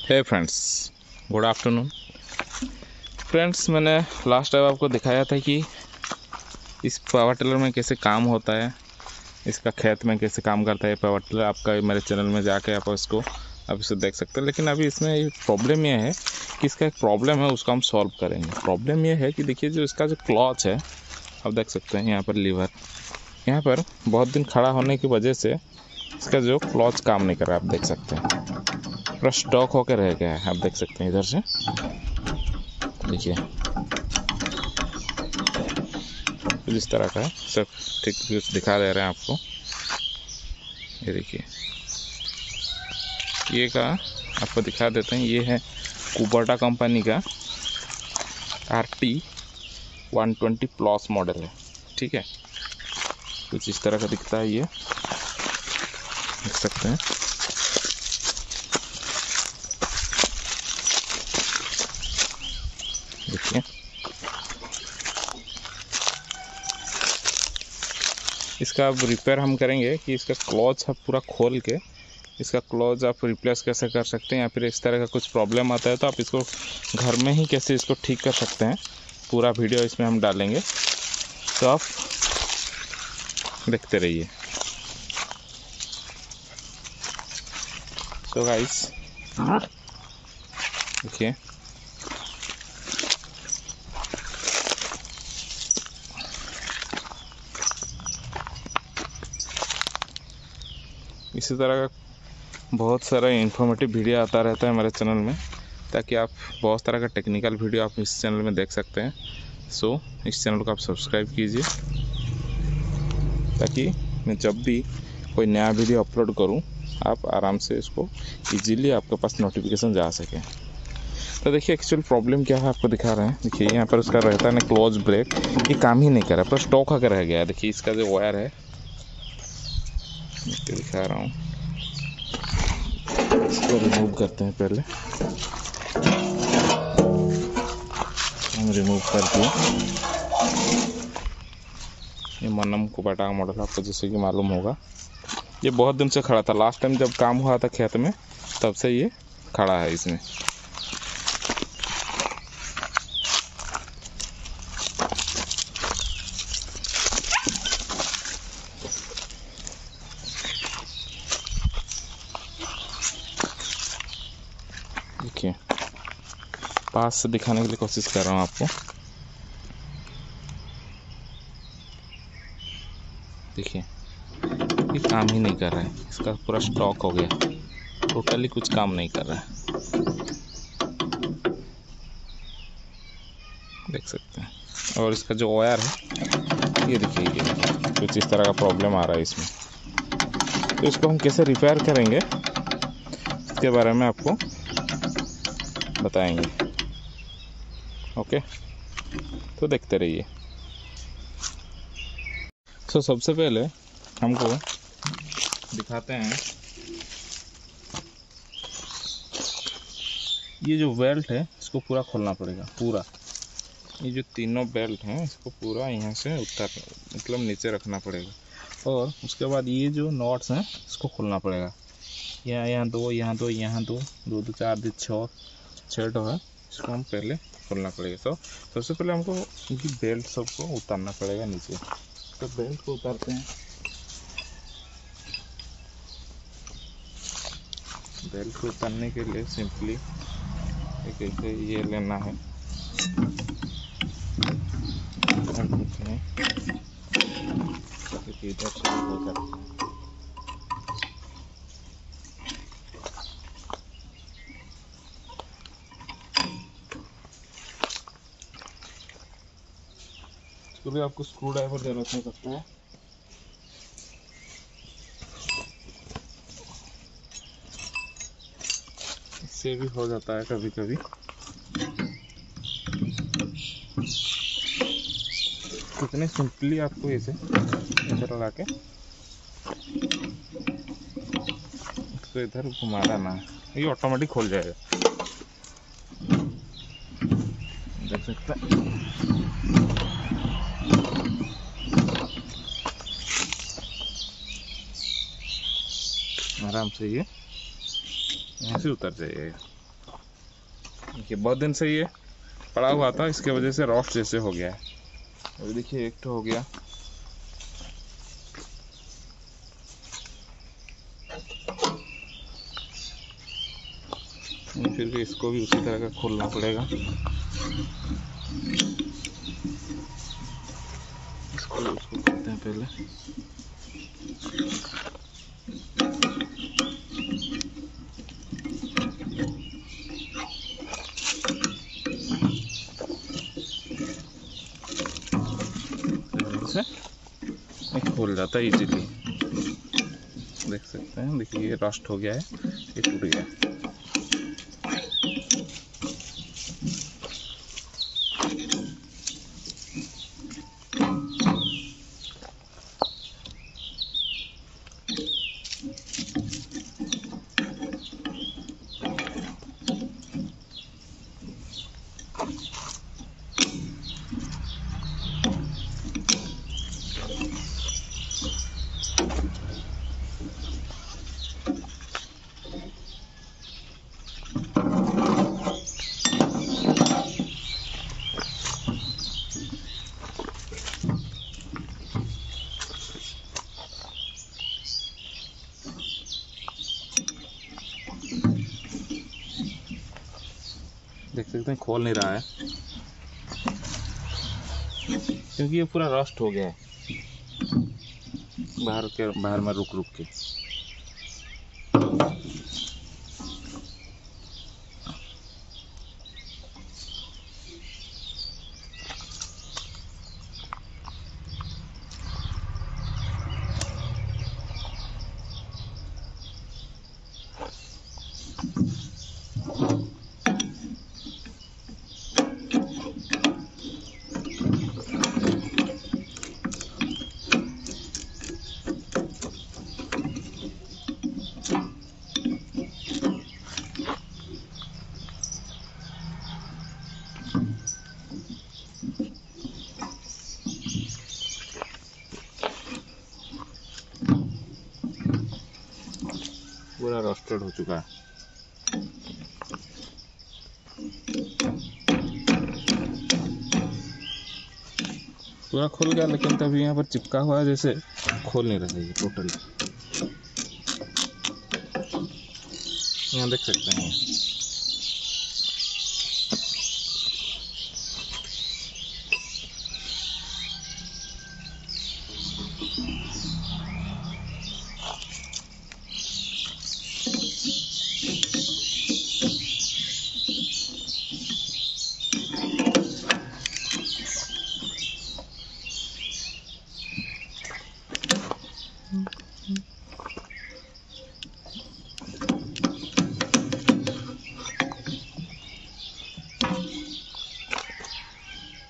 हे friends, good afternoon. Friends, मैंने last time आपको दिखाया था कि इस पावर टिलर में कैसे काम होता है, इसका खेत में कैसे काम करता है पावर टिलर। आपका मेरे चैनल में जाके आप इसे देख सकते हैं। लेकिन अभी इसमें एक प्रॉब्लम ये है कि इसका एक प्रॉब्लम है, उसको हम सॉल्व करेंगे। प्रॉब्लम ये है कि देखिए, जो इसका जो क्लच है, आप देख सकते हैं यहाँ पर लीवर, यहाँ पर बहुत दिन खड़ा होने की वजह से इसका जो क्लच काम नहीं कर रहा है। आप देख सकते हैं पूरा स्टॉक होकर रह गया है। आप देख सकते हैं इधर से, देखिए जिस तरह का है सब ठीक दिखा दे रहे हैं आपको। ये देखिए, ये का आपको दिखा देते हैं। ये है कुबोटा कंपनी का RT120 प्लस मॉडल है, ठीक है। कुछ इस तरह का दिखता है, ये देख सकते हैं। देखिए, इसका अब रिपेयर हम करेंगे कि इसका क्लच आप पूरा खोल के इसका क्लच आप रिप्लेस कैसे कर सकते हैं, या फिर इस तरह का कुछ प्रॉब्लम आता है तो आप इसको घर में ही कैसे इसको ठीक कर सकते हैं। पूरा वीडियो इसमें हम डालेंगे, तो आप देखते रहिए। तो गाइस, देखिए इसी तरह का बहुत सारा इन्फॉर्मेटिव वीडियो आता रहता है हमारे चैनल में, ताकि आप बहुत तरह का टेक्निकल वीडियो आप इस चैनल में देख सकते हैं। सो इस चैनल को आप सब्सक्राइब कीजिए, ताकि मैं जब भी कोई नया वीडियो अपलोड करूं, आप आराम से इसको इजीली आपके पास नोटिफिकेशन जा सके। तो देखिए, एक्चुअल प्रॉब्लम क्या है आपको दिखा रहे हैं। देखिए, यहाँ पर उसका रहता है ना क्लोज ब्रेक, ये काम ही नहीं कर रहा, पर स्टॉक होकर रह गया है। देखिए, इसका जो वायर है, दिखा रहा हूँ, इसको रिमूव करते हैं। पहले हम रिमूव कर दिए। ये मनम कुबोटा मॉडल आपको जैसे कि मालूम होगा, ये बहुत दिन से खड़ा था। लास्ट टाइम जब काम हुआ था खेत में, तब से ये खड़ा है इसमें। देखिए, पास से दिखाने के लिए कोशिश कर रहा हूँ आपको। देखिए, ये काम ही नहीं कर रहा है, इसका पूरा स्टॉक हो गया, टोटली कुछ काम नहीं कर रहा है। देख सकते हैं। और इसका जो वायर है, ये देखिए, कुछ इस तरह का प्रॉब्लम आ रहा है इसमें। तो इसको हम कैसे रिपेयर करेंगे, इसके बारे में आपको बताएंगे। ओके, तो देखते रहिए। तो सबसे पहले हमको दिखाते हैं, ये जो बेल्ट है इसको पूरा खोलना पड़ेगा। पूरा ये जो तीनों बेल्ट हैं, इसको पूरा यहाँ से मतलब नीचे रखना पड़ेगा। और उसके बाद ये जो नॉट्स हैं, इसको खोलना पड़ेगा। यहाँ दो, यहाँ दो, यहाँ दो, दो दो चार दो छः तो है, इसको हम पहले खोलना पड़ेगा। तो सबसे पहले हमको इनकी बेल्ट सबको उतारना पड़ेगा नीचे। तो बेल्ट को उतारते हैं। बेल्ट को उतारने के लिए सिंपली एक ऐसे ये लेना है, कुछ नहीं, इधर से हो सकता है। इसको भी आपको स्क्रू ड्राइवर जरूरत हो सकता है। इससे भी हो जाता है कभी कभी। कितने सिंपली आपको इसे इधर ला के इसको इधर घुमाना ना, ये ऑटोमेटिक खोल जाएगा। देख सकते हैं, आराम से ये यहाँ से उतर जाइएगा। देखिए बहुत दिन से ये पड़ा हुआ था, इसके वजह से रॉस्ट जैसे हो गया है। अभी देखिए एक तो हो गया। फिर भी इसको भी उसी तरह का खोलना पड़ेगा। इसको खोलते हैं पहले। खोल जाता है इजीली, देख सकते हैं। देखिए ये रस्ट हो गया है, ये टूट गया। देख सकते हैं खोल नहीं रहा है, क्योंकि ये पूरा रस्ट हो गया है बाहर में रुक रुक के। पूरा रोस्टेड हो चुका है। पूरा खुल गया, लेकिन तभी यहाँ पर चिपका हुआ है, जैसे खोल नहीं रहा है ये टोटली। यहाँ देख सकते हैं।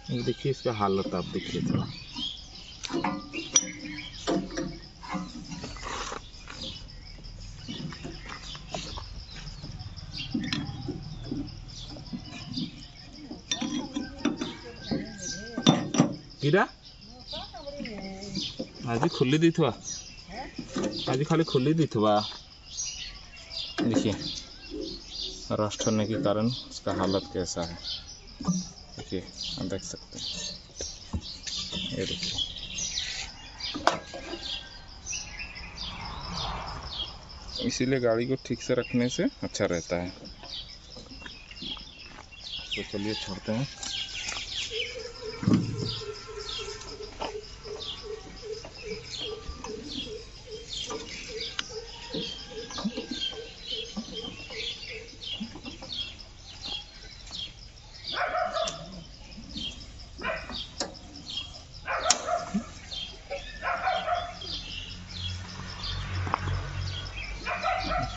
ये देखिए इसका हालत आप देखिए थोड़ा। कीरा आज खुली दी थवा, आज खाली खुली दी थवा। देखिए रस्ट होने के कारण इसका हालत कैसा है, देखिए आप देख सकते हैं। ये देखिए इसीलिए गाड़ी को ठीक से रखने से अच्छा रहता है। तो चलिए छोड़ते हैं।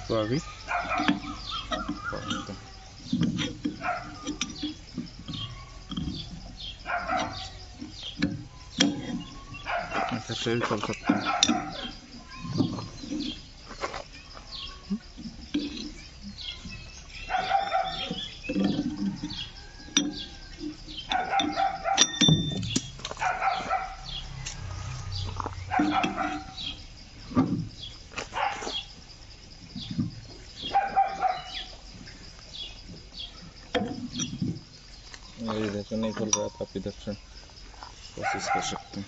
तो अभी ऐसे चल सकते हैं। से नहीं खुल रहा तो आप इधर से कोशिश कर सकते हैं।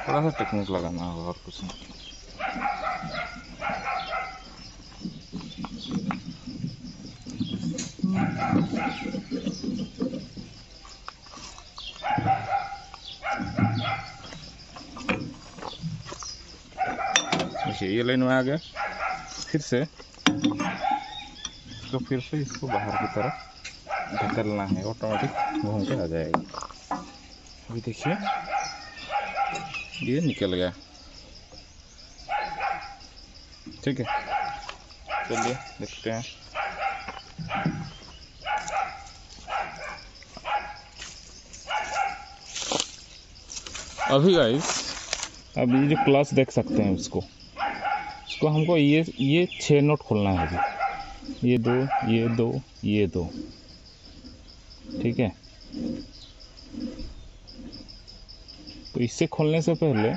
थोड़ा सा टेक्निक लगाना होगा और कुछ नहीं। देखिए ये लाइन में आ गया, फिर से इसको बाहर की तरफ ढकलना है, ऑटोमेटिक घूम के आ जाएगा। अभी देखिए ये निकल गया। ठीक है, चलिए देखते हैं। अभी गाइस, अब ये जो क्लच देख सकते हैं इसको हमको ये 6 नोट खोलना है। अभी ये 2, ये 2, ये 2, ठीक है। तो इससे खोलने से पहले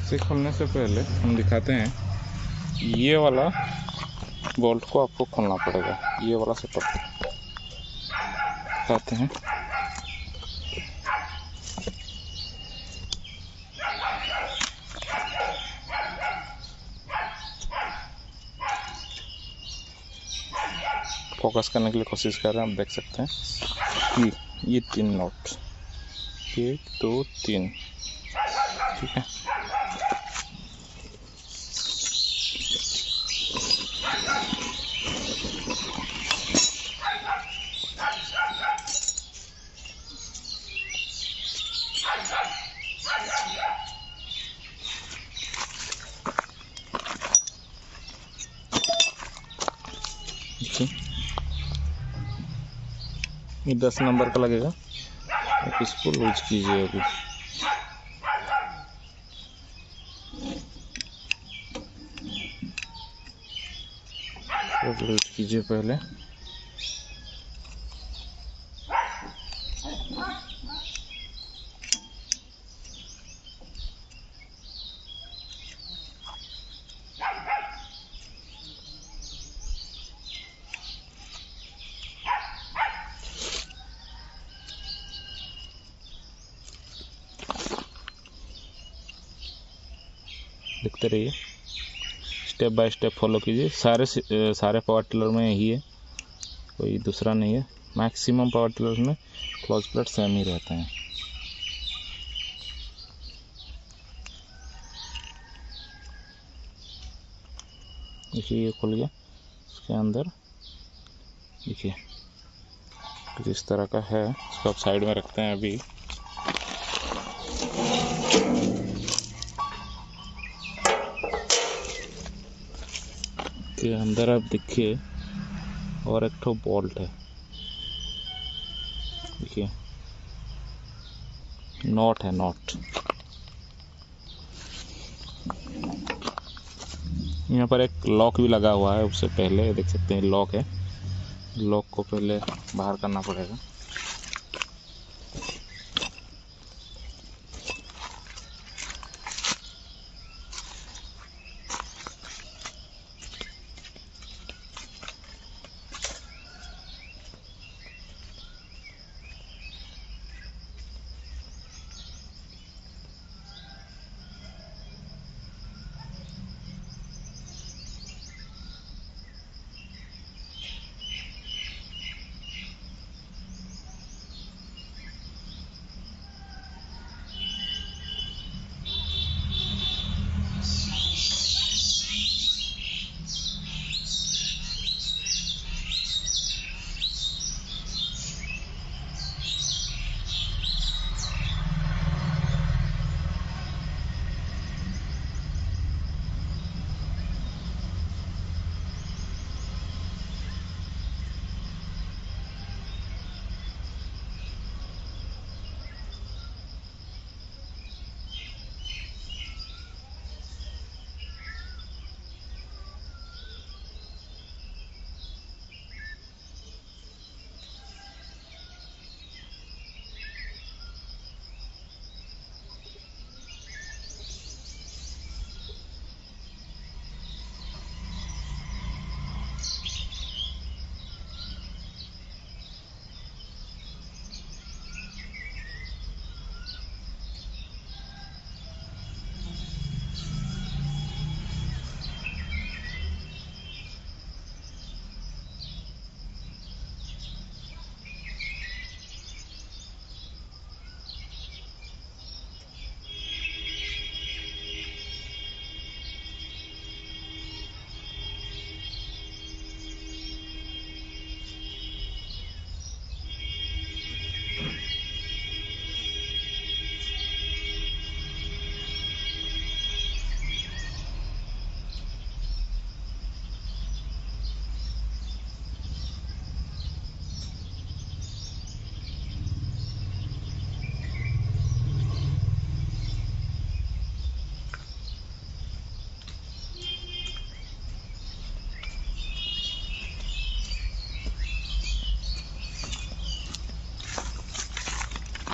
से खोलने से पहले हम दिखाते हैं, ये वाला बोल्ट को आपको खोलना पड़ेगा। ये वाला सेटअप दिखाते हैं। फोकस करने के लिए कोशिश कर रहे हैं, आप देख सकते हैं कि ये 3 नोट, 1 2 3, ठीक है। ये 10 नंबर का लगेगा, आप इसको लूज कीजिए। अभी लूज कीजिए पहले। देखते रहिए, स्टेप बाय स्टेप फॉलो कीजिए। सारे पावर टिलर में यही है, कोई दूसरा नहीं है। मैक्सिमम पावर टिलर में क्लच प्लेट सेम ही रहते हैं। देखिए ये खुल गया, इसके अंदर देखिए कुछ इस तरह का है। इसको आप साइड में रखते हैं। अभी के अंदर आप देखिए और एक ठो बोल्ट है, देखिए नॉट है, नॉट। यहाँ पर एक लॉक भी लगा हुआ है, उससे पहले देख सकते हैं लॉक है। लॉक को पहले बाहर करना पड़ेगा।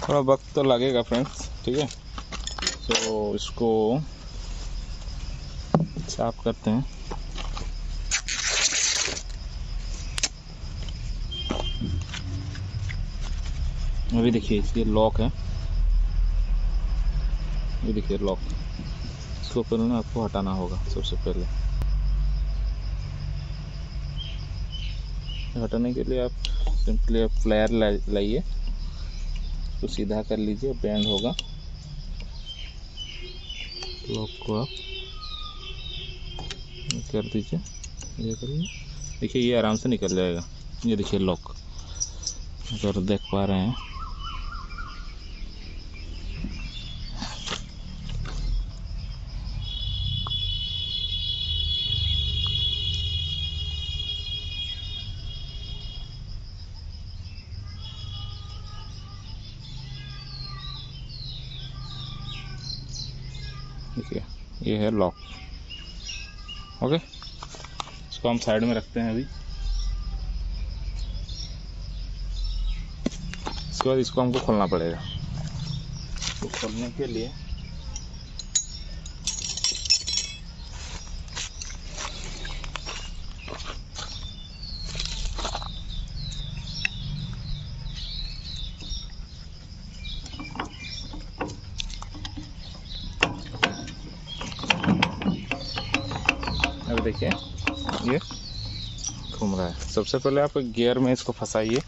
थोड़ा वक्त तो लगेगा फ्रेंड्स, ठीक है। तो इसको साफ करते हैं। अभी देखिए इसके लॉक है, ये देखिए लॉक, इसको पहले ना आपको हटाना होगा। सबसे पहले हटाने के लिए आप सिंपली फ्लायर लाइए, उसको सीधा कर लीजिए, बैंड होगा। लॉक को आप कर दीजिए, ये करिए, देखिए ये आराम से निकल जाएगा। ये देखिए लॉक, अगर देख पा रहे हैं। देखिए ये है लॉक। ओके, इसको हम साइड में रखते हैं अभी। इसके बाद इसको हमको खोलना पड़ेगा। तो खोलने के लिए अब देखिए ये घूम रहा है। सबसे पहले आप गियर में इसको फंसाइए।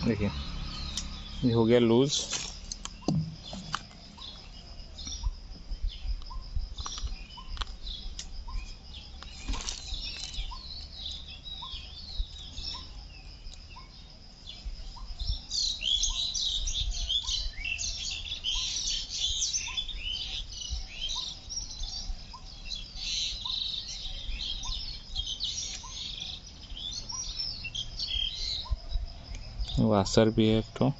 देखिए ये हो गया लूज। वाशर भी है एक तो।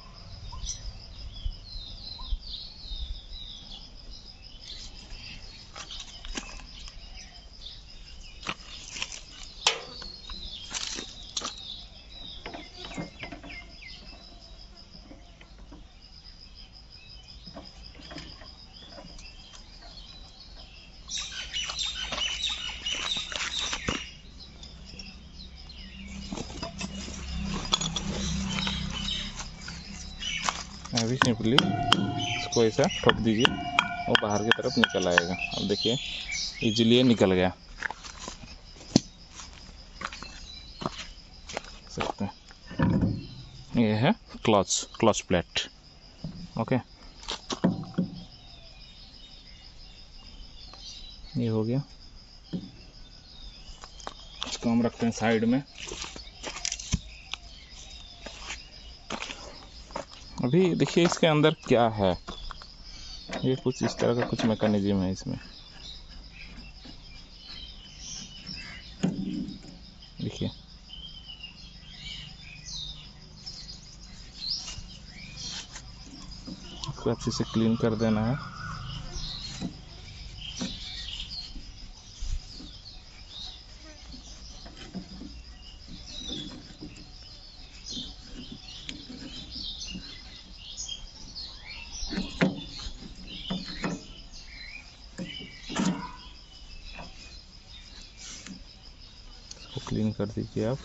अभी सिंपली इसको ऐसा ठोक दीजिए और बाहर की तरफ निकल आएगा। अब देखिए इजीली निकल गया, सकते हैं। ये है क्लच प्लेट। ओके, ये हो गया। इसको हम रखते हैं साइड में। अभी देखिए इसके अंदर क्या है, ये कुछ इस तरह का कुछ मैकेनिज्म है इसमें। देखिए इसको अच्छे से क्लीन कर देना है। क्लीन कर दीजिए आप।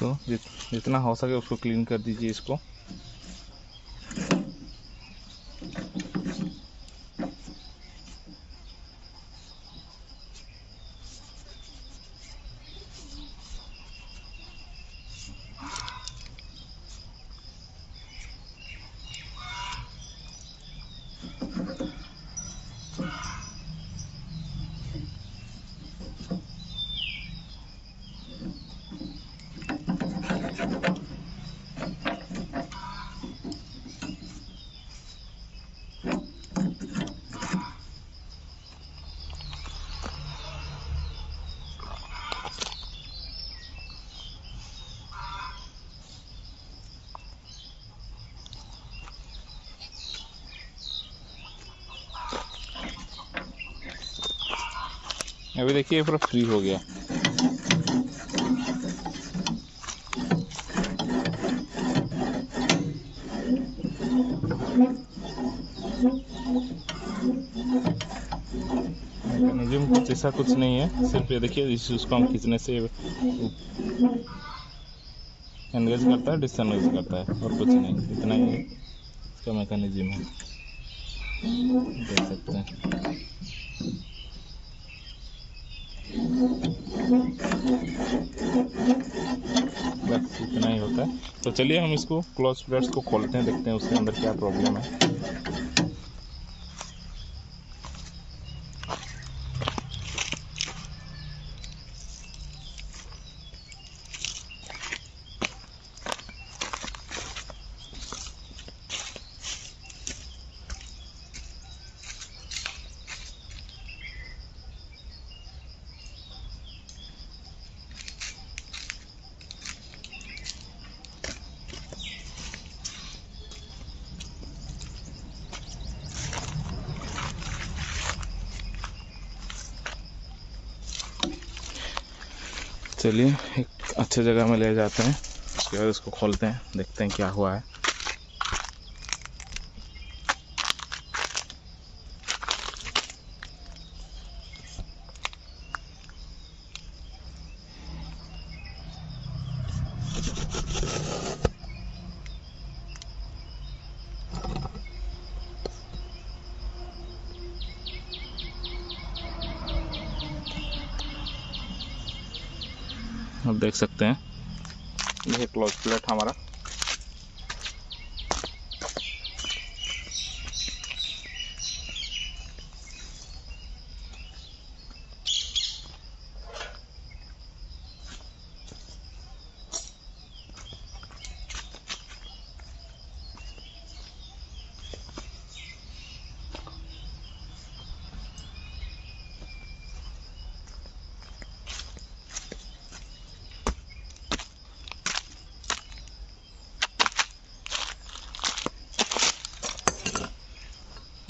तो जितना हो सके उसको क्लीन कर दीजिए इसको। अभी देखिए पूरा फ्री हो गया। मैकेनिज्म कुछ ऐसा कुछ नहीं है, सिर्फ ये देखिए उसको हम खींचने से एनगेज करता है, डिसएनगेज करता है, और कुछ नहीं, इतना ही इसका मैकेनिज्म है, देख सकते हैं। बस इतना ही होता है। तो चलिए हम इसको क्लोज प्लेट्स को खोलते हैं, देखते हैं उसके अंदर क्या प्रॉब्लम है। चलिए एक अच्छे जगह में ले जाते हैं, उसके बाद इसको खोलते हैं, देखते हैं क्या हुआ है। आप देख सकते हैं ये क्लोज प्लेट हमारा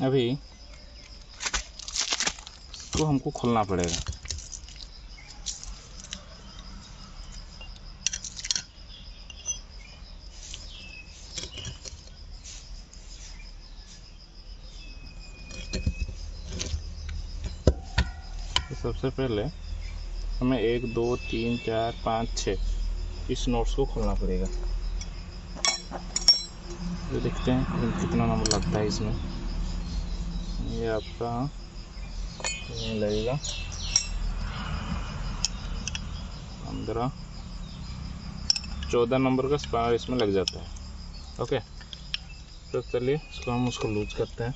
अभी इसको हमको खोलना पड़ेगा। तो सबसे पहले हमें 1 2 3 4 5 6 इस नोट्स को खोलना पड़ेगा। तो देखते हैं कितना नंबर लगता है इसमें। ये आपका लगेगा 15 14 नंबर का स्पानर इसमें लग जाता है। ओके, तो चलिए इसको हम उसको लूज करते हैं।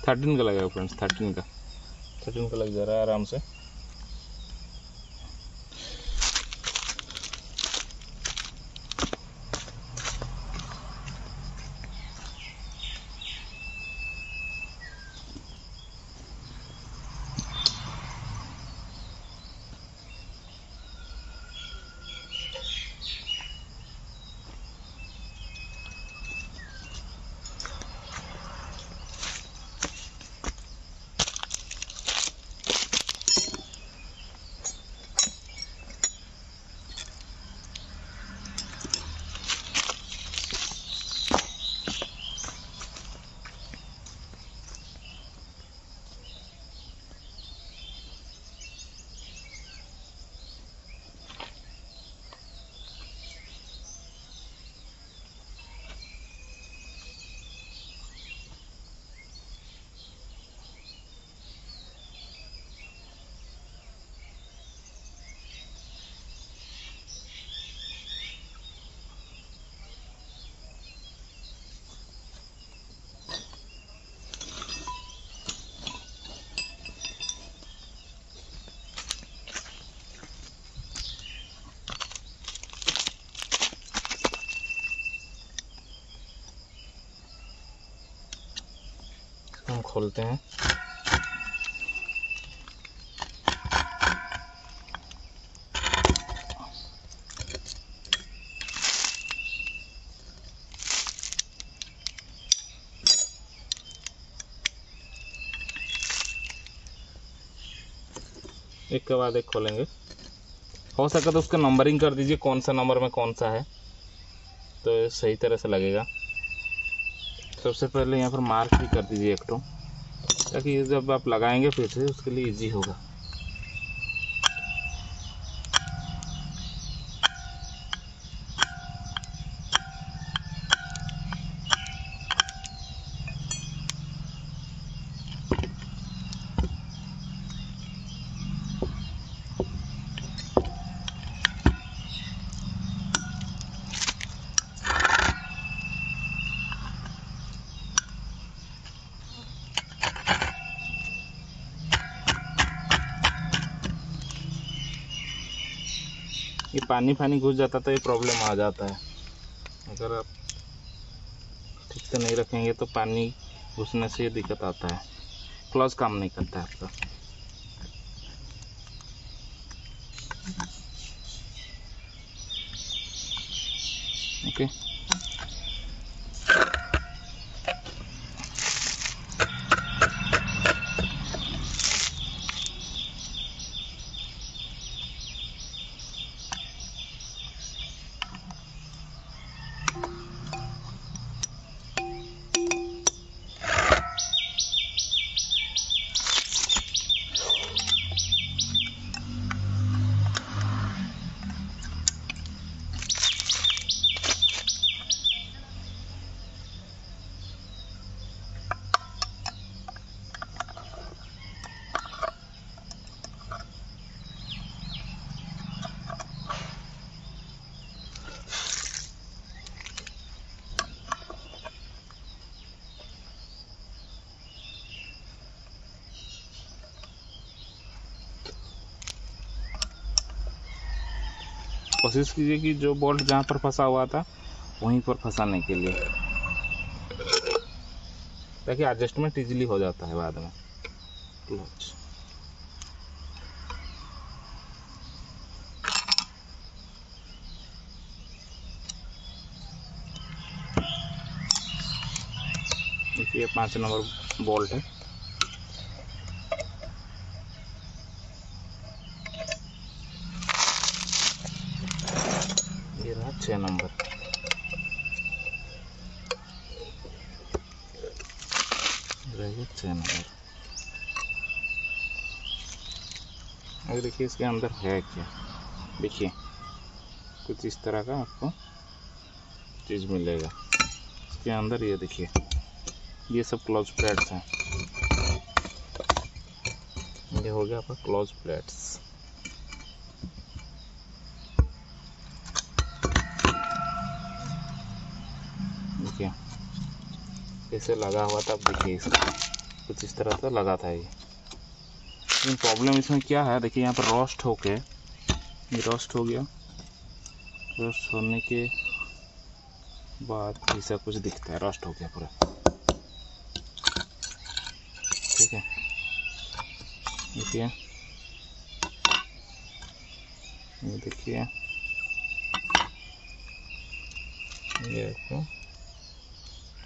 थर्टीन का लगेगा फ्रेंड्स, 13 का लग जा रहा है आराम से। हम खोलते हैं। एक के बाद एक खोलेंगे। हो सके तो उसका नंबरिंग कर दीजिए, कौन सा नंबर में कौन सा है, तो सही तरह से लगेगा। सबसे पहले यहाँ पर मार्क भी कर दीजिए एक तो, ताकि जब आप लगाएंगे फिर से उसके लिए इजी होगा। ये पानी घुस जाता तो ये प्रॉब्लम आ जाता है। अगर आप ठीक से नहीं रखेंगे तो पानी घुसने से ये दिक्कत आता है, क्लच काम नहीं करता है आपका। ओके, कोशिश कीजिए कि जो बोल्ट जहाँ पर फंसा हुआ था वहीं पर फंसाने के लिए, ताकि एडजस्टमेंट इजीली हो जाता है बाद में। क्लच देखिए 5 नंबर बोल्ट है। ये रहा 6 नंबर। रहिए 6 नंबर। अगर देखिए इसके अंदर है क्या, देखिए कुछ इस तरह का आपको चीज़ मिलेगा इसके अंदर। ये देखिए ये सब क्लोज प्लेट्स हैं। ये हो गया आपका क्लोज प्लेट्स। देखिए कैसे लगा हुआ था, अब देखिए इसका कुछ इस तरह से लगा था ये। लेकिन प्रॉब्लम इसमें क्या है, देखिए यहाँ पर रोस्ट होके ये रोस्ट हो गया। रोस्ट होने के बाद ऐसा कुछ दिखता है, रोस्ट हो गया पूरा। ठीक है, देखिए ये देखिए ये आपको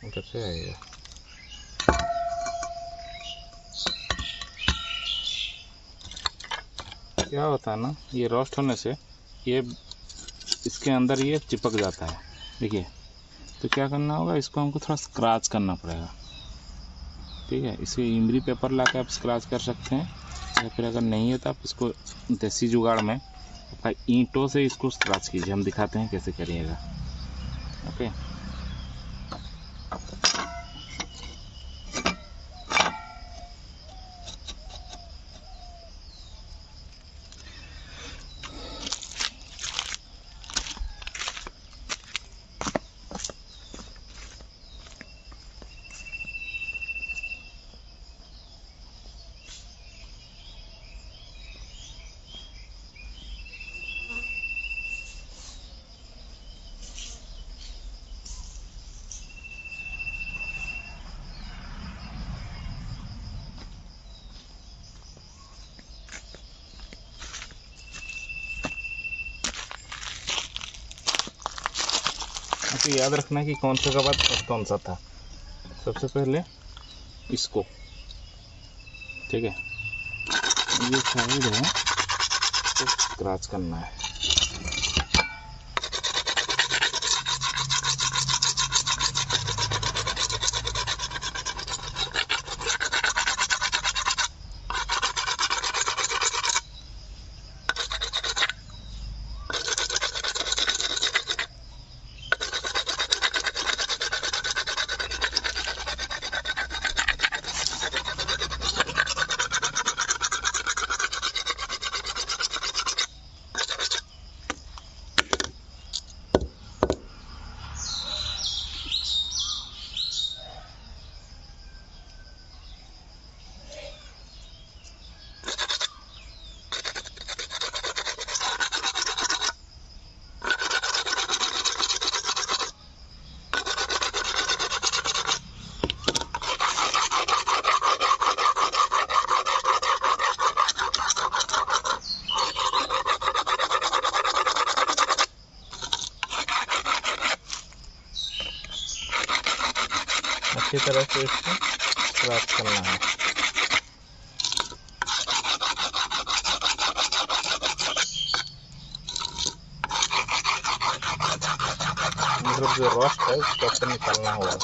उधर से आएगा। क्या होता है ना, ये रोस्ट होने से ये इसके अंदर ये चिपक जाता है। देखिए, तो क्या करना होगा, इसको हमको थोड़ा स्क्रैच करना पड़ेगा। ठीक है, इसे इमली पेपर ला के आप स्क्रैच कर सकते हैं, या फिर अगर नहीं है तो आप इसको देसी जुगाड़ में आपका ईंटों से इसको स्क्रैच कीजिए। हम दिखाते हैं कैसे करिएगा। ओके, आपको याद रखना कि कौन सा का बाद कौन सा था। सबसे पहले इसको, ठीक है, ये साइड है तो स्क्रैच करना है। अच्छी तरह से इसको स्क्रैच करना है। मतलब जो रस्ट है उसको अच्छे निकालना होगा।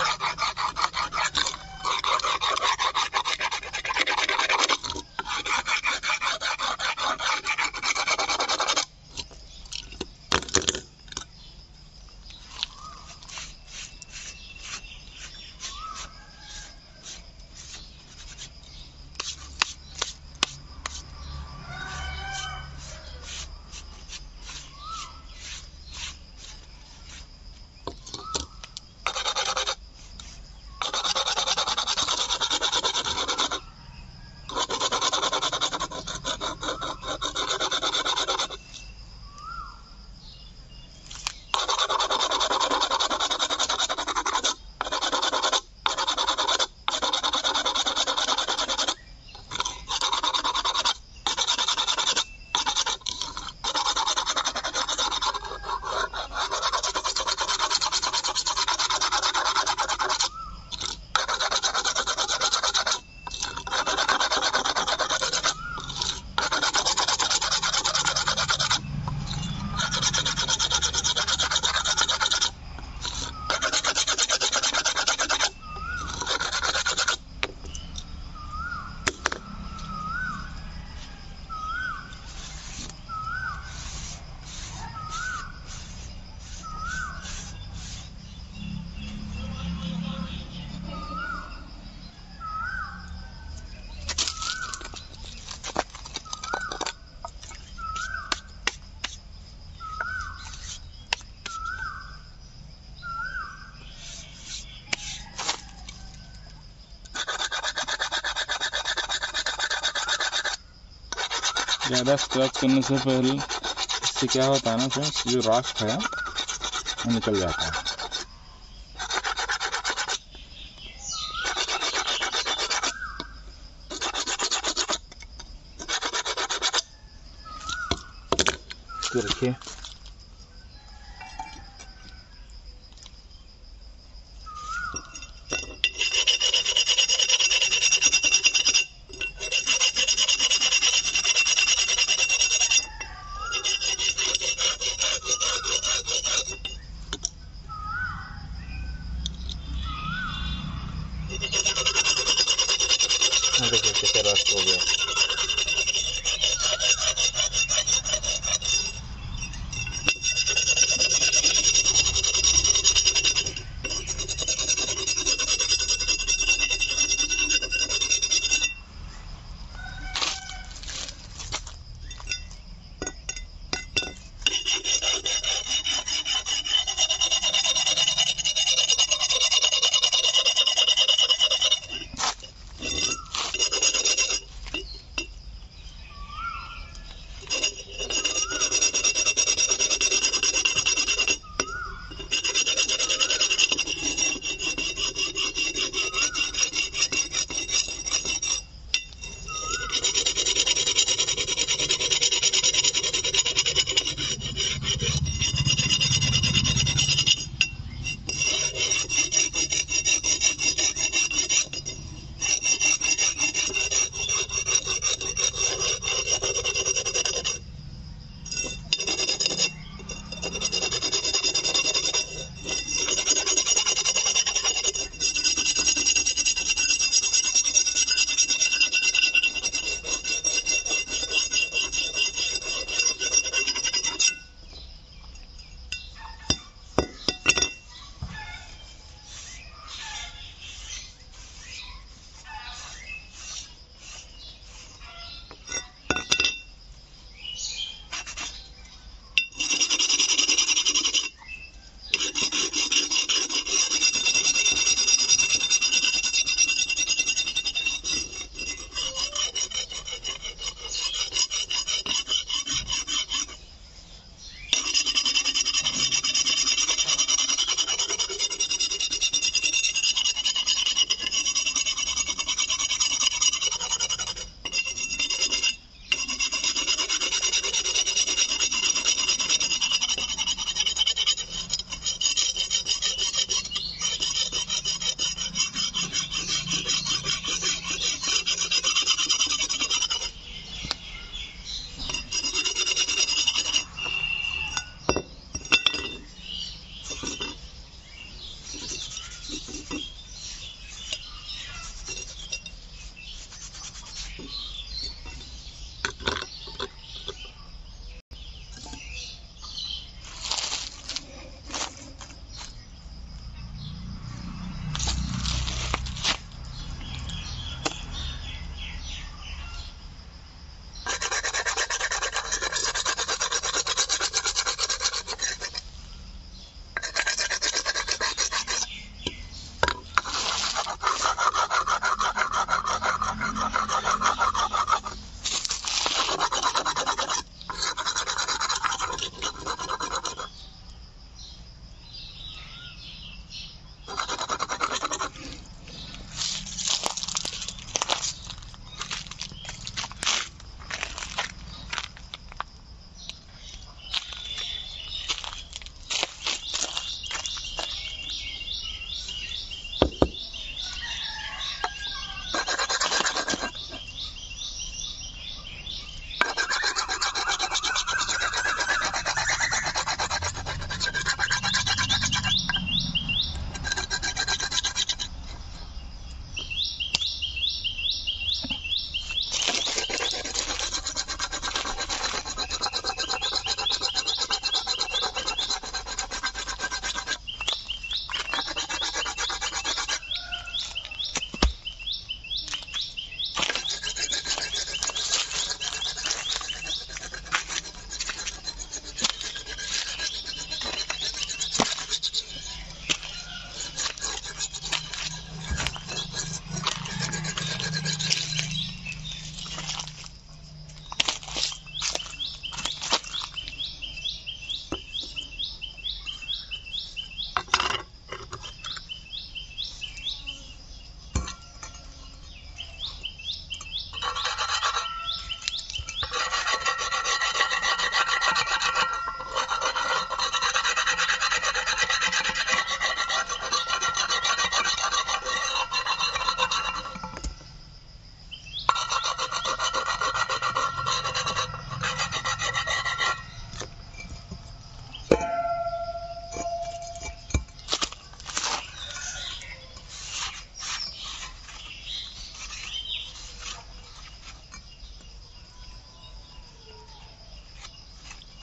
ज़्यादा स्क्रैच करने से पहले इससे क्या होता है ना फ्रेंड्स, जो रस्ट है वो निकल जाता है। देखिए देखिए कैसे रस्ट हो गया।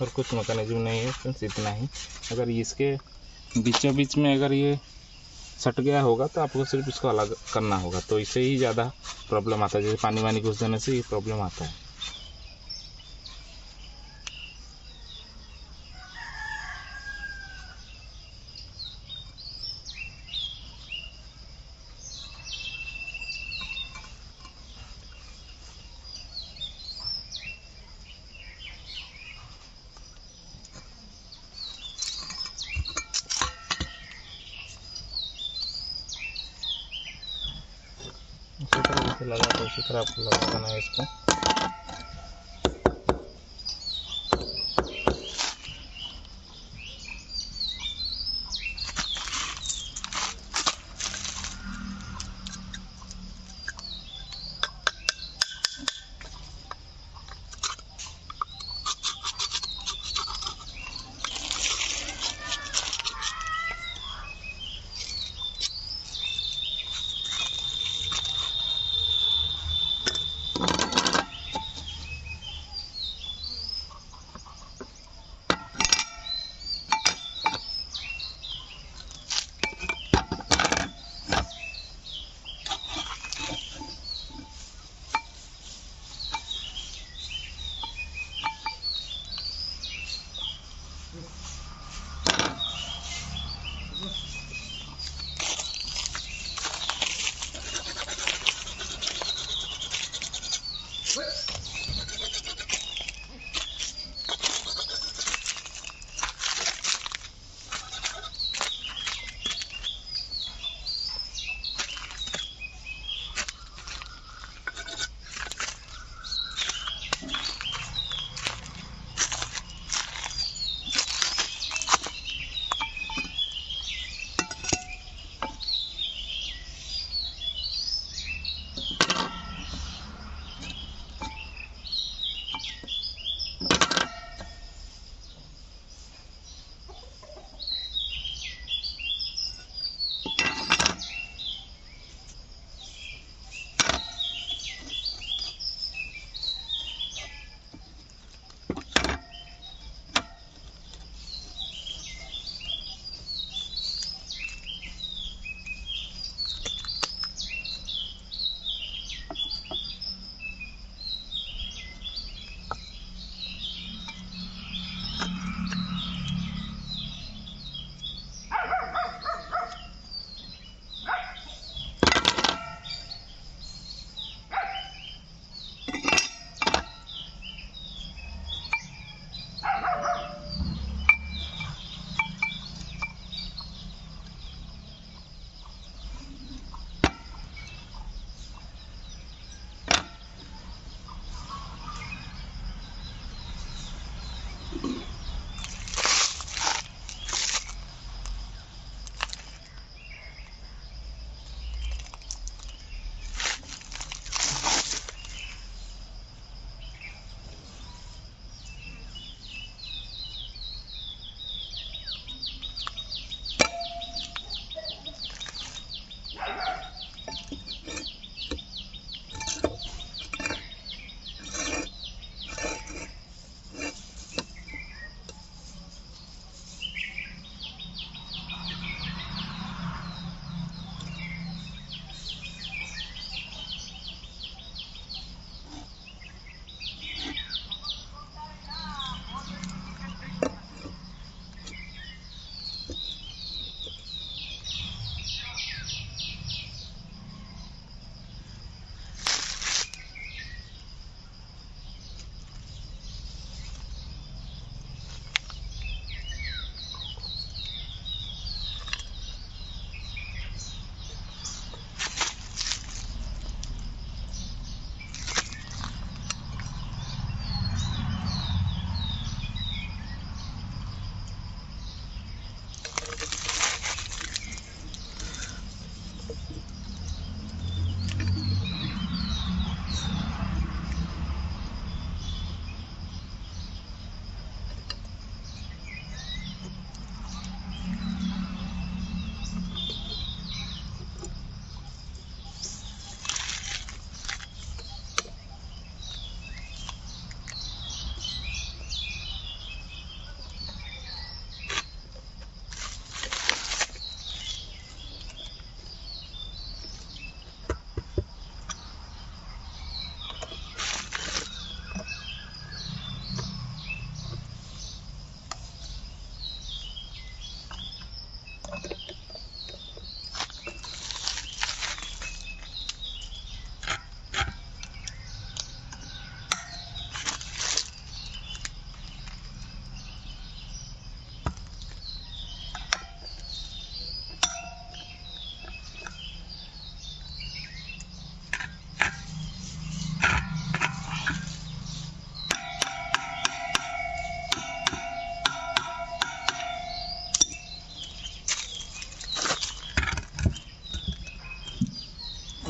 और कुछ मैकेनिज्म नहीं है फ्रेंड्स, इतना ही। अगर इसके बीचों बीच में अगर ये सट गया होगा तो आपको सिर्फ इसको अलग करना होगा, तो इससे ही ज़्यादा प्रॉब्लम आता है। जैसे पानी वानी घुस जाने से ये प्रॉब्लम आता है। इसी तरह से लगा तो इसी तरह आपको लगाना है इसको।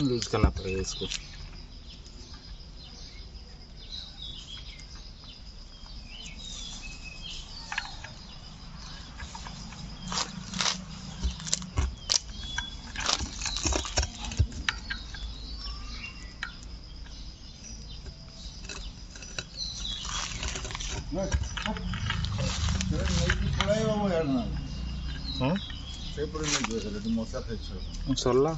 लूज करना पड़ेगा इसको। सरला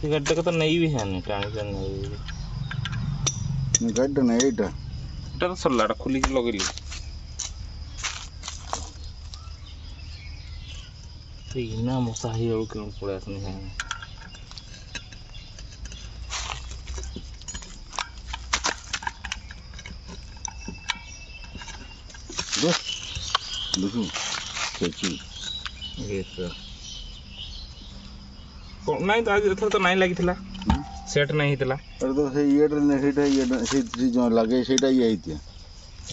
गड्ढे का तो नहीं भी है, नहीं टेंशन नहीं, गड्ढा नहीं एटा तो सरला खुली लगे ना मसाही और क्यों पड़े असने है देखो कैची ये सर नहीं तो आज एथर तो नहीं लगी थिला सेट नहीं थिला अरे तो से ये ने सेटा ये से जो लगे सेटा ही आई थी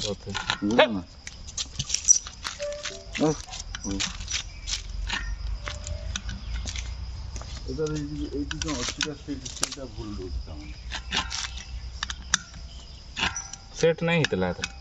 ओके ना इधर ये जो अच्छी सेटा भूल देता हूं सेट नहीं थिला था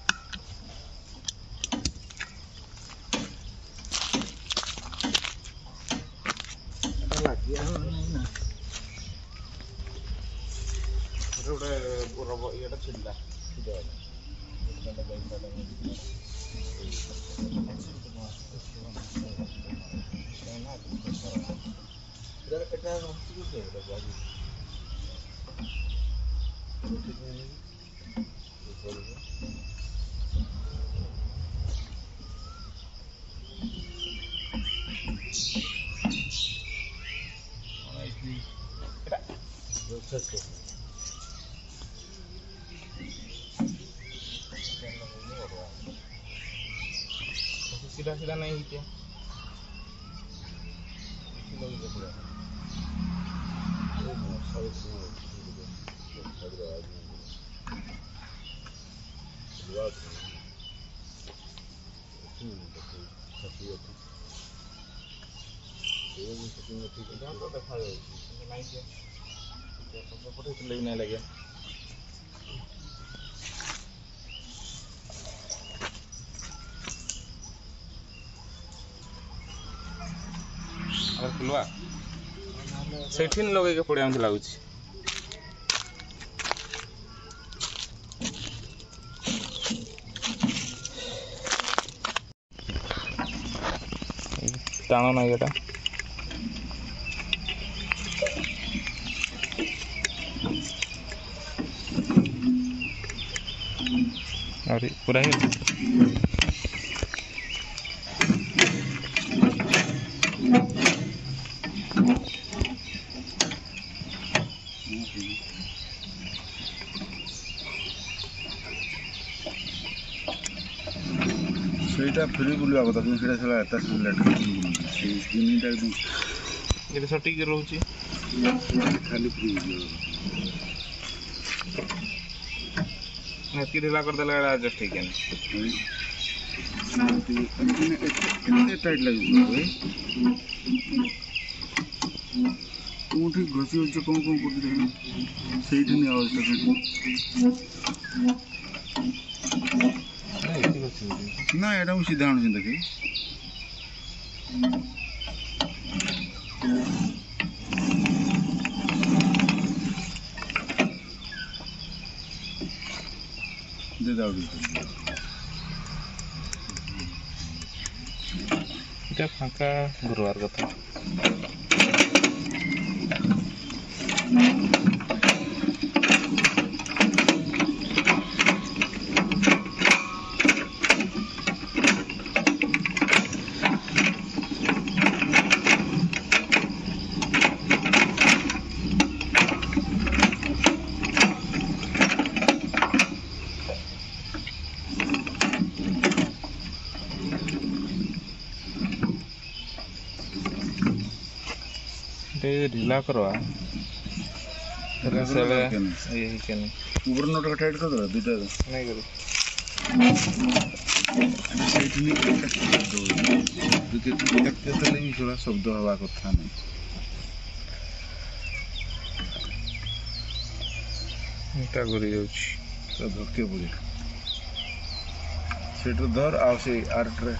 सीधा सीधा नहीं क्या नहीं लगे खुलवा सेठी लगे के पड़े आमती लगुच टाण ना ये अरे पूरा ही सेटा फ्री बुलवा କଥା କିନ୍ତୁ ସେଟା सला एता लेट से जिनिटा एकदम ये सटीक रहउची खाली फ्री नकी ढीला कर देला एडजस्ट ठीक है इतने टाइट लगे भाई तू ठीक घसी हो कौन कौन कर दे सही दिन आवश्यक ना एटा मु सीधा आनु देखि दे दाउ এটা ফাঁকা ঘুরবার কথা ढीला करवा यही के नहीं ऊपर नोट का टाइट कर दो दुटा नहीं करू ସେଇଠି କେତେବେଳେ ବି ସେଗୁଡ଼ା ଶବ୍ଦ ହେବା କଥା ନାହିଁ। ଏଟା ଘୁରି ଯାଉଛି ଧକେ ପଡ଼ିବ ସେଇଠୁ ଧର ଆଉ ସେଇ ଆର୍ଟରେ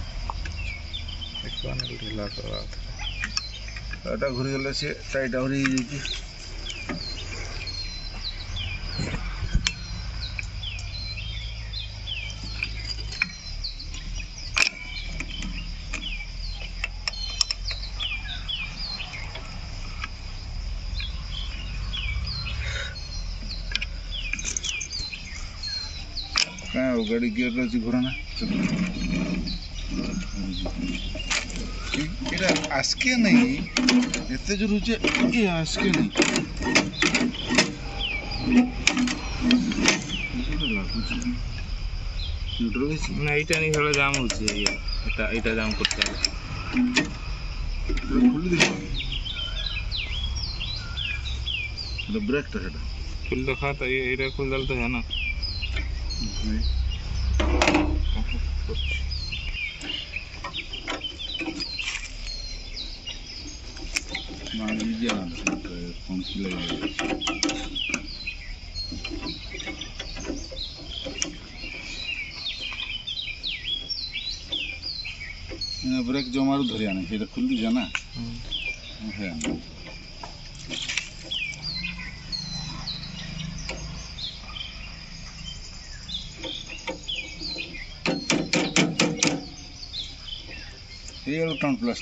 ଢିଲା କରିବା ଏଟା ଘୁରିଗଲେ ସେ ଟାଇଟ୍ ଆହୁରି ହେଇଯାଇଛି। कहाँ हो गाड़ी गियर अच्छी घोराना এটা আজকে নেই এতে জোর হচ্ছে এ আজকে নেই না এইটা নি হলে জাম হচ্ছে এটা জাম করতে হবে খুলে দেখো এটা ব্রেকটা সেটা খুল দেখা তো এইটা খুল দিলে তো জানা मान लीजिए आप कौन सी लगेगी ब्रेक जो मारू धरी आने फिर खुल दी जाना है ये टन प्लस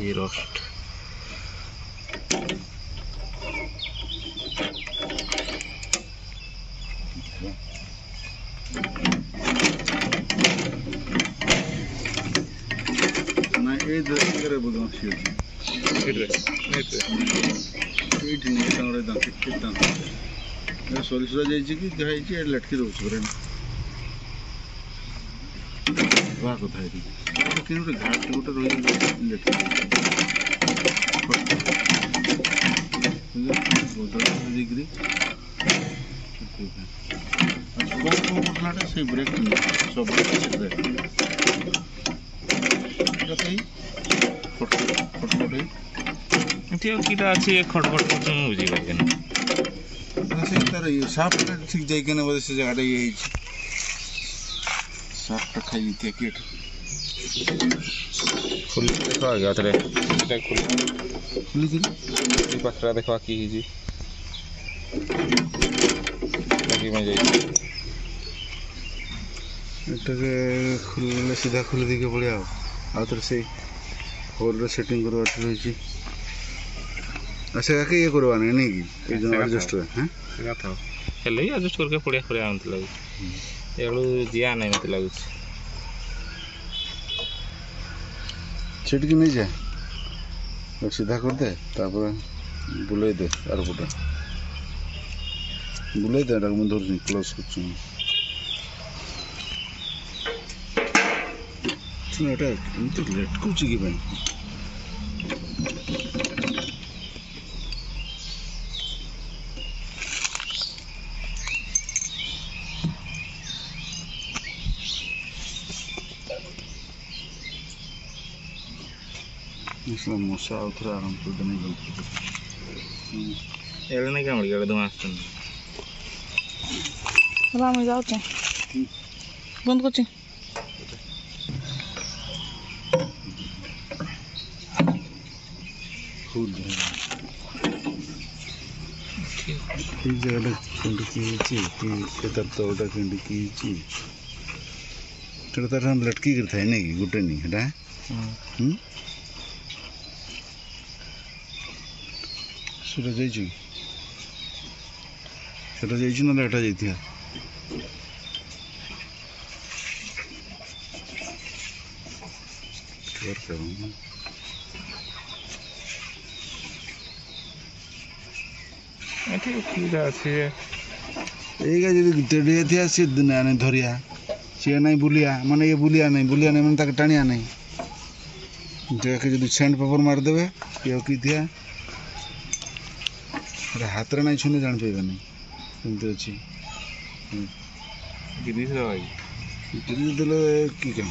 ये रोस्ट ना ये करे बोलूँ शीट ଏଇଠି ତାଙ୍କର ସୋରିଷ ଯାଇଛି କି ଯାହା ହେଇଛି ଏଠି ଲଟକି ରହୁଛି ପୁରା ବା କଥା ଏଠି କିନ୍ତୁ ଗୋଟେ ଘାଟ ଗୋଟେ ରହିଯାଇଛି ଦେଇକିରି କ'ଣ ପଡ଼ିଲାଟା ସେଇ ବ୍ରେକ୍ ସବୁ ଫଟଫଟ ହେଇ किटा अच्छी खटखट कर बुझी पारे से तार ये साफ ठीक जाइके ना से जगह ये साफ खाई केट खुल देखो आ गया थरे एटा खुल पाखरा देखो की जी बाकी में जाई एटा के खुलले सीधा खुल दी के पड़िया आ तर से होल रे सेटिंग करवा रही छी अच्छा क्या ये करवाने नहीं कि ये जो एडजस्ट है हैं सेगा था हेले एडजस्ट करके पड़िया पड़िया आनत लागु एळु जिया नहीं मत लागु छिटकी नहीं जाए तो सीधा कर दे तापर बुलाई दे आर पटा बुलाई दे डाक धर क्लोज कर सुन एटा एमती लेट कुछ की भाई इसमें मशा उतरा आराम कर देने गलती एले नहीं काम गया दो आसन राम जाओ तो बंद कर फूल ठीक जगह किंडी की केतर तो ओटा किंडी की तेरे हम लटकी करता है नहीं गुटे नहीं है सेटा जाइए ना एटा जाइए ठीक আছে এইগা যদি তেড়িয়ে থিয়া সে দিনে আনে ধরিয়া सी नहीं बुलिया माने ये बुलिया नहीं मैंने ताके टाणिया नहीं देखे जो सेंड पेपर मारदेवे ये कि दिया हाथ में नहीं छुने जान पाइबे नहीं एमती अच्छी गिरीश भाई देले कि क्या